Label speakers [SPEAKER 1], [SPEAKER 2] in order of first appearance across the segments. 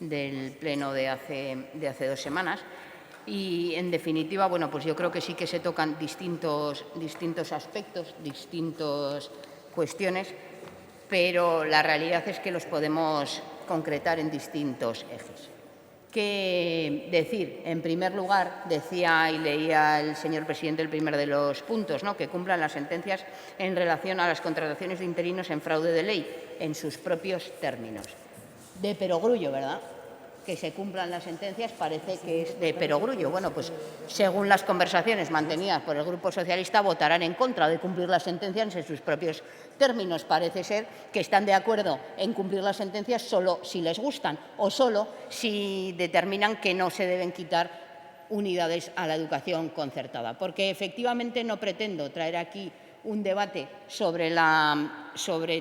[SPEAKER 1] del pleno de hace 2 semanas. Y, en definitiva, bueno, pues yo creo que sí que se tocan distintos aspectos, distintas cuestiones, pero la realidad es que los podemos concretar en distintos ejes. ¿Qué decir? En primer lugar, decía y leía el señor presidente el primer de los puntos, ¿no?, que cumplan las sentencias en relación a las contrataciones de interinos en fraude de ley en sus propios términos. De perogrullo, ¿verdad? Que se cumplan las sentencias parece que es de perogrullo. Bueno, pues según las conversaciones mantenidas por el Grupo Socialista, votarán en contra de cumplir las sentencias en sus propios términos. Parece ser que están de acuerdo en cumplir las sentencias solo si les gustan o solo si determinan que no se deben quitar unidades a la educación concertada. Porque efectivamente no pretendo traer aquí un debate sobre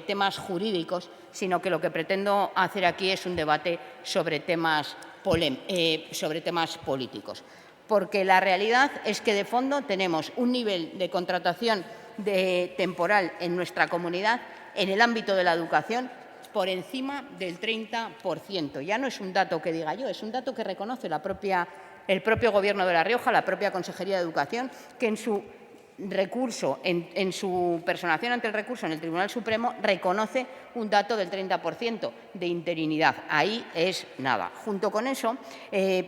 [SPEAKER 1] temas jurídicos, sino que lo que pretendo hacer aquí es un debate sobre temas políticos. Porque la realidad es que, de fondo, tenemos un nivel de contratación temporal en nuestra comunidad, en el ámbito de la educación, por encima del 30%. Ya no es un dato que diga yo, es un dato que reconoce el propio Gobierno de La Rioja, la propia Consejería de Educación, que en su recurso, en su personación ante el recurso en el Tribunal Supremo, reconoce un dato del 30% de interinidad. Ahí es nada. Junto con eso,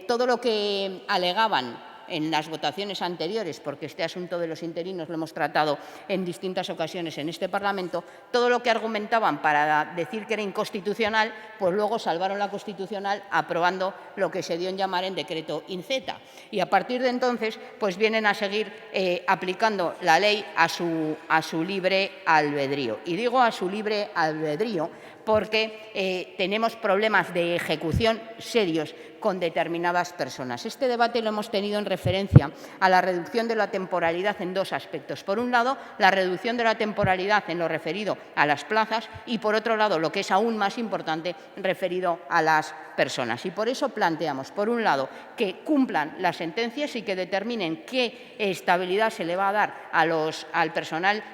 [SPEAKER 1] todo lo que alegaban en las votaciones anteriores, porque este asunto de los interinos lo hemos tratado en distintas ocasiones en este Parlamento, todo lo que argumentaban para decir que era inconstitucional, pues luego salvaron la Constitucional aprobando lo que se dio en llamar en decreto Inceta. Y a partir de entonces, pues vienen a seguir aplicando la ley a su libre albedrío. Y digo a su libre albedrío porque tenemos problemas de ejecución serios con determinadas personas. Este debate lo hemos tenido en referencia a la reducción de la temporalidad en dos aspectos. Por un lado, la reducción de la temporalidad en lo referido a las plazas y, por otro lado, lo que es aún más importante, referido a las personas. Y por eso planteamos, por un lado, que cumplan las sentencias y que determinen qué estabilidad se le va a dar al personal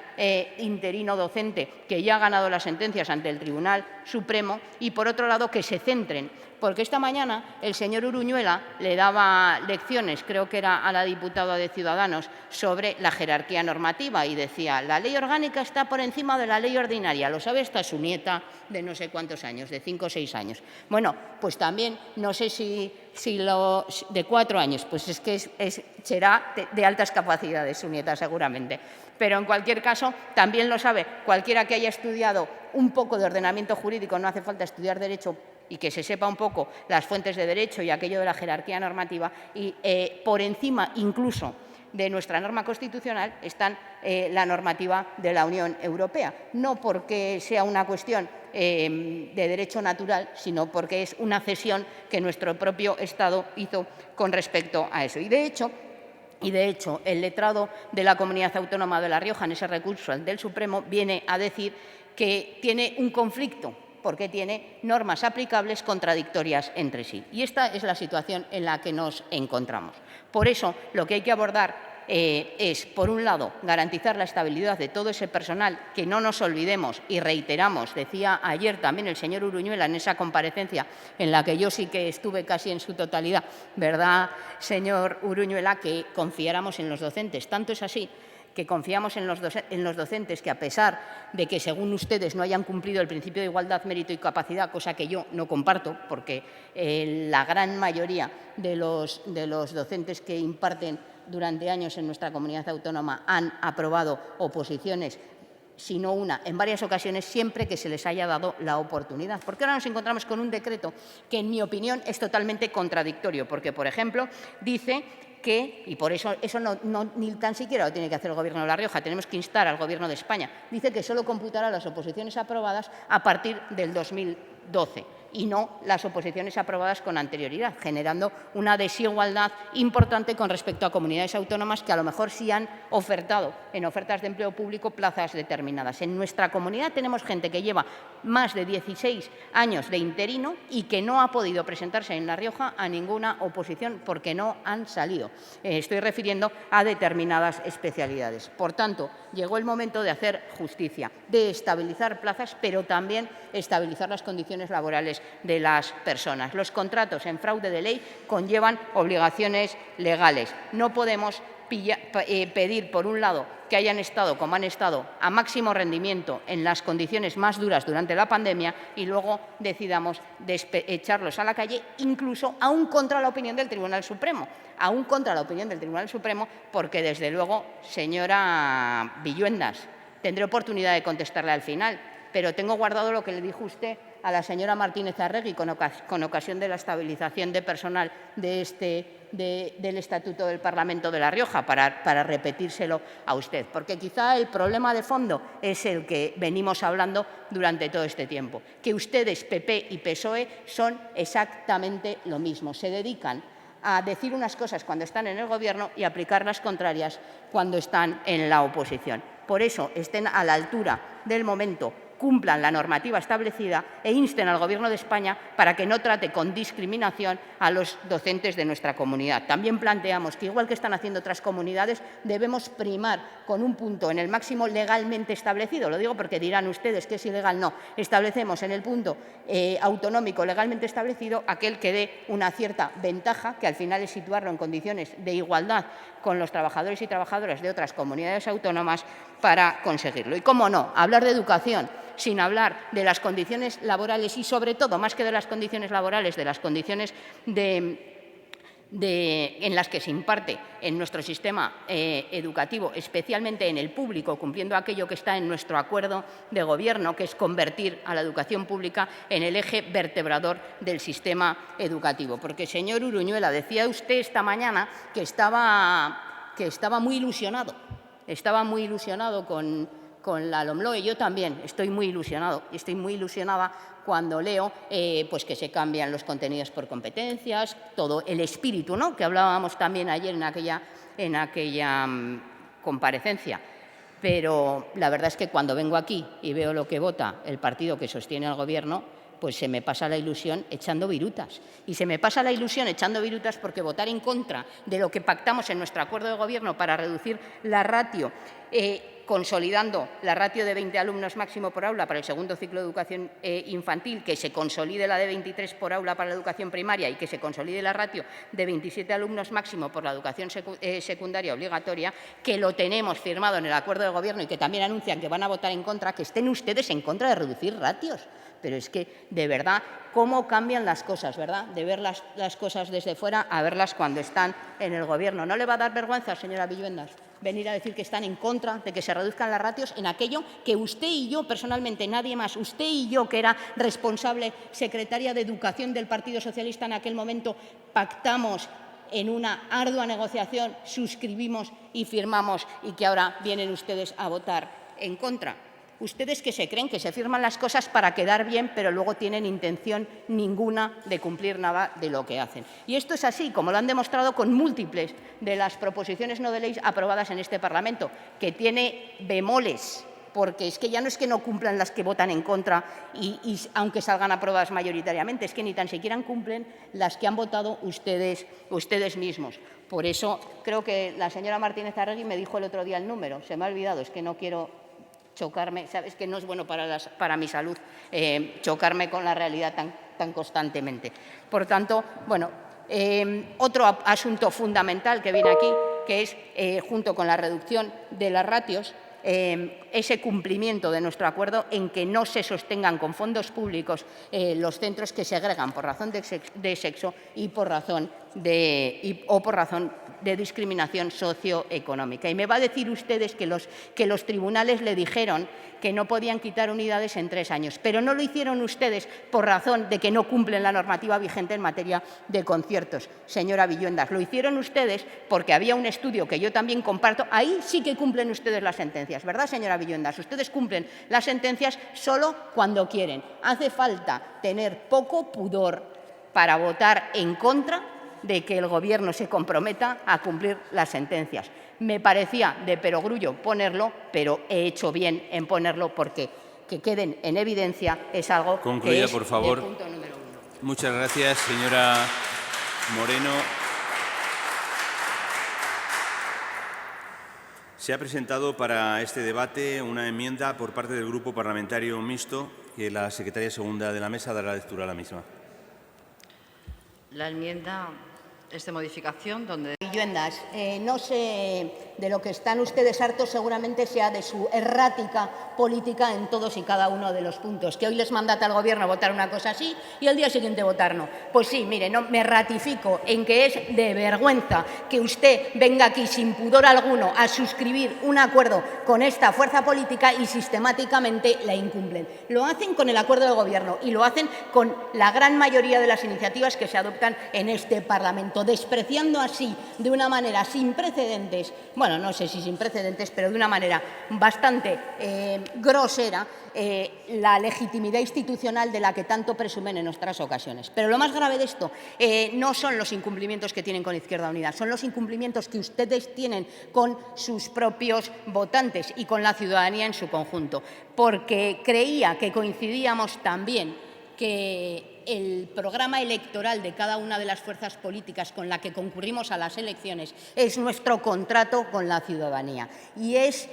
[SPEAKER 1] interino docente que ya ha ganado las sentencias ante el Tribunal Supremo y, por otro lado, que se centren. Porque esta mañana el señor Uruñuela le daba lecciones, creo que era a la diputada de Ciudadanos, sobre la jerarquía normativa y decía: la ley orgánica está por encima de la ley ordinaria. Lo sabe hasta su nieta de no sé cuántos años, de 5 o 6 años. Bueno, pues también no sé si de 4 años, pues es que será de altas capacidades su nieta seguramente. Pero, en cualquier caso, también lo sabe cualquiera que haya estudiado un poco de ordenamiento jurídico, no hace falta estudiar Derecho, y que se sepa un poco las fuentes de derecho y aquello de la jerarquía normativa, y por encima incluso de nuestra norma constitucional está la normativa de la Unión Europea. No porque sea una cuestión de derecho natural, sino porque es una cesión que nuestro propio Estado hizo con respecto a eso. Y de hecho, el letrado de la Comunidad Autónoma de La Rioja, en ese recurso del Supremo, viene a decir que tiene un conflicto porque tiene normas aplicables contradictorias entre sí. Y esta es la situación en la que nos encontramos. Por eso, lo que hay que abordar es, por un lado, garantizar la estabilidad de todo ese personal, que no nos olvidemos y reiteramos, decía ayer también el señor Uruñuela en esa comparecencia en la que yo sí que estuve casi en su totalidad, ¿verdad, señor Uruñuela?, que confiáramos en los docentes. Tanto es así que confiamos en los docentes que, a pesar de que, según ustedes, no hayan cumplido el principio de igualdad, mérito y capacidad, cosa que yo no comparto, porque la gran mayoría de los docentes que imparten durante años en nuestra comunidad autónoma han aprobado oposiciones, si no una, en varias ocasiones, siempre que se les haya dado la oportunidad. Porque ahora nos encontramos con un decreto que, en mi opinión, es totalmente contradictorio, porque, por ejemplo, dice que, y por eso ni tan siquiera lo tiene que hacer el Gobierno de La Rioja, tenemos que instar al Gobierno de España, dice que solo computará las oposiciones aprobadas a partir del 2012 y no las oposiciones aprobadas con anterioridad, generando una desigualdad importante con respecto a comunidades autónomas que a lo mejor sí han ofertado en ofertas de empleo público plazas determinadas. En nuestra comunidad tenemos gente que lleva más de 16 años de interino y que no ha podido presentarse en La Rioja a ninguna oposición porque no han salido. Estoy refiriendo a determinadas especialidades. Por tanto, Llegó el momento de hacer justicia, de estabilizar plazas, pero también estabilizar las condiciones laborales de las personas. Los contratos en fraude de ley conllevan obligaciones legales. No podemos pedir, por un lado, que hayan estado, como han estado, a máximo rendimiento en las condiciones más duras durante la pandemia y luego decidamos echarlos a la calle, incluso aún contra la opinión del Tribunal Supremo. Aún contra la opinión del Tribunal Supremo, porque, desde luego, señora Villuendas, tendré oportunidad de contestarle al final, pero tengo guardado lo que le dijo usted a la señora Martínez Arregui con ocasión de la estabilización de personal del Estatuto del Parlamento de La Rioja, para repetírselo a usted, porque quizá el problema de fondo es el que venimos hablando durante todo este tiempo, que ustedes, PP y PSOE, son exactamente lo mismo. Se dedican a decir unas cosas cuando están en el Gobierno y a aplicar las contrarias cuando están en la oposición. Por eso, estén a la altura del momento, cumplan la normativa establecida e insten al Gobierno de España para que no trate con discriminación a los docentes de nuestra comunidad. También planteamos que, igual que están haciendo otras comunidades, debemos primar con un punto en el máximo legalmente establecido. Lo digo porque dirán ustedes que es ilegal. No, establecemos en el punto autonómico legalmente establecido aquel que dé una cierta ventaja, que al final es situarlo en condiciones de igualdad con los trabajadores y trabajadoras de otras comunidades autónomas para conseguirlo. Y, cómo no, hablar de educación sin hablar de las condiciones laborales y, sobre todo, más que de las condiciones laborales, de las condiciones en las que se imparte en nuestro sistema educativo, especialmente en el público, cumpliendo aquello que está en nuestro acuerdo de Gobierno, que es convertir a la educación pública en el eje vertebrador del sistema educativo. Porque, señor Uruñuela, decía usted esta mañana que estaba muy ilusionado. Estaba muy ilusionado con la LOMLOE. Yo también estoy muy ilusionado y estoy muy ilusionada cuando leo pues que se cambian los contenidos por competencias, todo el espíritu, ¿no?, que hablábamos también ayer en aquella comparecencia. Pero la verdad es que cuando vengo aquí y veo lo que vota el partido que sostiene al Gobierno, pues se me pasa la ilusión echando virutas. Y se me pasa la ilusión echando virutas porque votar en contra de lo que pactamos en nuestro acuerdo de Gobierno para reducir la ratio, consolidando la ratio de 20 alumnos máximo por aula para el segundo ciclo de educación infantil, que se consolide la de 23 por aula para la educación primaria y que se consolide la ratio de 27 alumnos máximo por la educación secundaria obligatoria, que lo tenemos firmado en el acuerdo de Gobierno y que también anuncian que van a votar en contra, que estén ustedes en contra de reducir ratios. Pero es que, de verdad, cómo cambian las cosas, ¿verdad?, de ver las cosas desde fuera a verlas cuando están en el Gobierno. ¿No le va a dar vergüenza, señora Villuendas, venir a decir que están en contra de que se reduzcan las ratios en aquello que usted y yo, personalmente, nadie más, usted y yo, que era responsable, secretaria de Educación del Partido Socialista en aquel momento, pactamos en una ardua negociación, suscribimos y firmamos, y que ahora vienen ustedes a votar en contra? Ustedes, que se creen que se firman las cosas para quedar bien, pero luego tienen intención ninguna de cumplir nada de lo que hacen. Y esto es así, como lo han demostrado con múltiples de las proposiciones no de ley aprobadas en este Parlamento, que tiene bemoles, porque es que ya no es que no cumplan las que votan en contra y aunque salgan aprobadas mayoritariamente, es que ni tan siquiera cumplen las que han votado ustedes mismos. Por eso creo que la señora Martínez Arregui me dijo el otro día el número. Se me ha olvidado, es que no quiero chocarme, sabes que no es bueno para mi salud chocarme con la realidad tan constantemente. Por tanto, bueno, otro asunto fundamental que viene aquí, que es, junto con la reducción de las ratios, ese cumplimiento de nuestro acuerdo en que no se sostengan con fondos públicos los centros que segregan por razón de sexo y por razón de discriminación socioeconómica. Y me va a decir ustedes que los tribunales le dijeron que no podían quitar unidades en 3 años, pero no lo hicieron ustedes por razón de que no cumplen la normativa vigente en materia de conciertos, señora Villuendas. Lo hicieron ustedes porque había un estudio que yo también comparto. Ahí sí que cumplen ustedes las sentencias, ¿verdad, señora Villuendas? Ustedes cumplen las sentencias solo cuando quieren. Hace falta tener poco pudor para votar en contra de que el Gobierno se comprometa a cumplir las sentencias. Me parecía de perogrullo ponerlo, pero he hecho bien en ponerlo porque que queden en evidencia es algo que es
[SPEAKER 2] por favor.
[SPEAKER 1] el punto número 1.
[SPEAKER 2] Muchas gracias, señora Moreno. Se ha presentado para este debate una enmienda por parte del Grupo Parlamentario Mixto, que la secretaria segunda de la mesa dará lectura a la misma.
[SPEAKER 3] La enmienda es de modificación donde...
[SPEAKER 1] Viviendas. No sé de lo que están ustedes hartos, seguramente sea de su errática política en todos y cada uno de los puntos, que hoy les mandata al Gobierno votar una cosa así y al día siguiente votar no. Pues sí, mire, no, me ratifico en que es de vergüenza que usted venga aquí sin pudor alguno a suscribir un acuerdo con esta fuerza política y sistemáticamente la incumplen. Lo hacen con el acuerdo del Gobierno y lo hacen con la gran mayoría de las iniciativas que se adoptan en este Parlamento, despreciando así de una manera sin precedentes, bueno, no sé si sin precedentes, pero de una manera bastante grosera, la legitimidad institucional de la que tanto presumen en otras ocasiones. Pero lo más grave de esto no son los incumplimientos que tienen con Izquierda Unida, son los incumplimientos que ustedes tienen con sus propios votantes y con la ciudadanía en su conjunto, porque creía que coincidíamos también que el programa electoral de cada una de las fuerzas políticas con la que concurrimos a las elecciones es nuestro contrato con la ciudadanía. Y es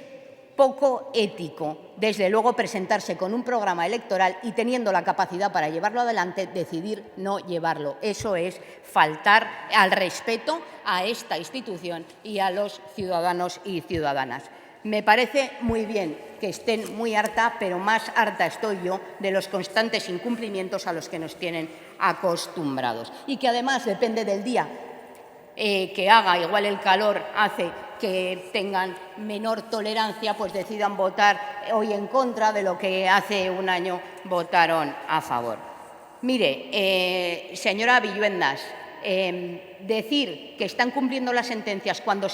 [SPEAKER 1] poco ético, desde luego, presentarse con un programa electoral y, teniendo la capacidad para llevarlo adelante, decidir no llevarlo. Eso es faltar al respeto a esta institución y a los ciudadanos y ciudadanas. Me parece muy bien que estén muy harta, pero más harta estoy yo de los constantes incumplimientos a los que nos tienen acostumbrados. Y que además depende del día que haga, igual el calor hace que tengan menor tolerancia, pues decidan votar hoy en contra de lo que hace un año votaron a favor. Mire, señora Villuendas, decir que están cumpliendo las sentencias cuando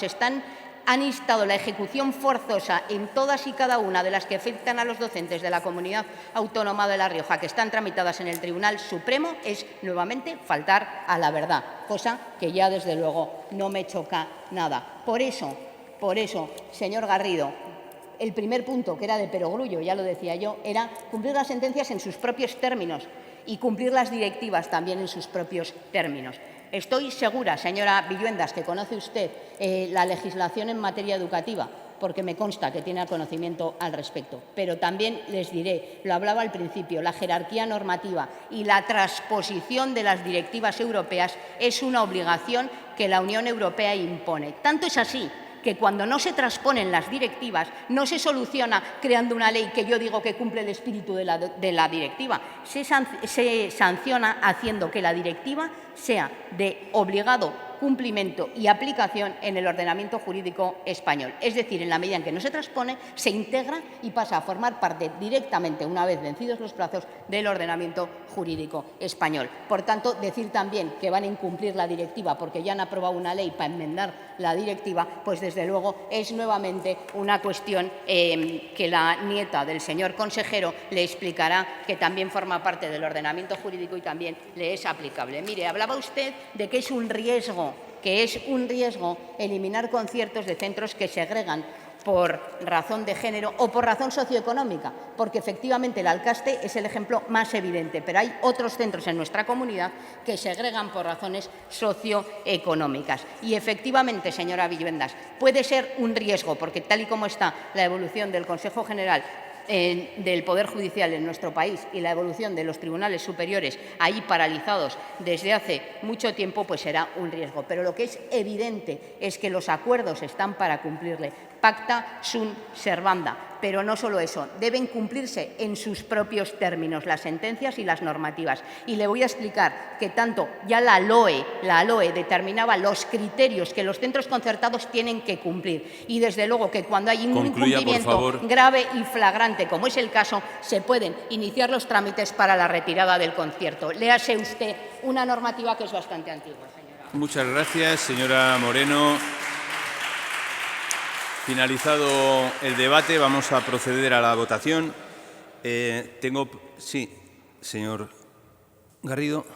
[SPEAKER 1] han instado la ejecución forzosa en todas y cada una de las que afectan a los docentes de la Comunidad Autónoma de La Rioja, que están tramitadas en el Tribunal Supremo, es nuevamente faltar a la verdad, cosa que ya desde luego no me choca nada. Por eso, señor Garrido, el primer punto, que era de perogrullo, ya lo decía yo, era cumplir las sentencias en sus propios términos y cumplir las directivas también en sus propios términos. Estoy segura, señora Villuendas, que conoce usted la legislación en materia educativa, porque me consta que tiene conocimiento al respecto. Pero también les diré, lo hablaba al principio, la jerarquía normativa y la transposición de las directivas europeas es una obligación que la Unión Europea impone. Tanto es así que cuando no se transponen las directivas no se soluciona creando una ley que yo digo que cumple el espíritu de la directiva. Se sanciona haciendo que la directiva sea de obligado cumplimiento y aplicación en el ordenamiento jurídico español. Es decir, en la medida en que no se transpone, se integra y pasa a formar parte directamente, una vez vencidos los plazos, del ordenamiento jurídico español. Por tanto, decir también que van a incumplir la directiva porque ya han aprobado una ley para enmendar la directiva, pues desde luego es nuevamente una cuestión que la nieta del señor consejero le explicará, que también forma parte del ordenamiento jurídico y también le es aplicable. Mire, hablaba usted de que es un riesgo eliminar conciertos de centros que segregan por razón de género o por razón socioeconómica, porque efectivamente el Alcaste es el ejemplo más evidente, pero hay otros centros en nuestra comunidad que segregan por razones socioeconómicas. Y efectivamente, señora Villuendas, puede ser un riesgo, porque tal y como está la evolución del Consejo General del Poder Judicial en nuestro país y la evolución de los tribunales superiores ahí paralizados desde hace mucho tiempo, pues será un riesgo. Pero lo que es evidente es que los acuerdos están para cumplirle. Pacta sunt servanda. Pero no solo eso, deben cumplirse en sus propios términos las sentencias y las normativas. Y le voy a explicar que tanto ya la LOE determinaba los criterios que los centros concertados tienen que cumplir. Y desde luego que cuando hay un incumplimiento grave y flagrante, como es el caso, se pueden iniciar los trámites para la retirada del concierto. Léase usted una normativa que es bastante antigua, señora.
[SPEAKER 2] Muchas gracias, señora Moreno. Finalizado el debate, vamos a proceder a la votación. Sí, señor Garrido.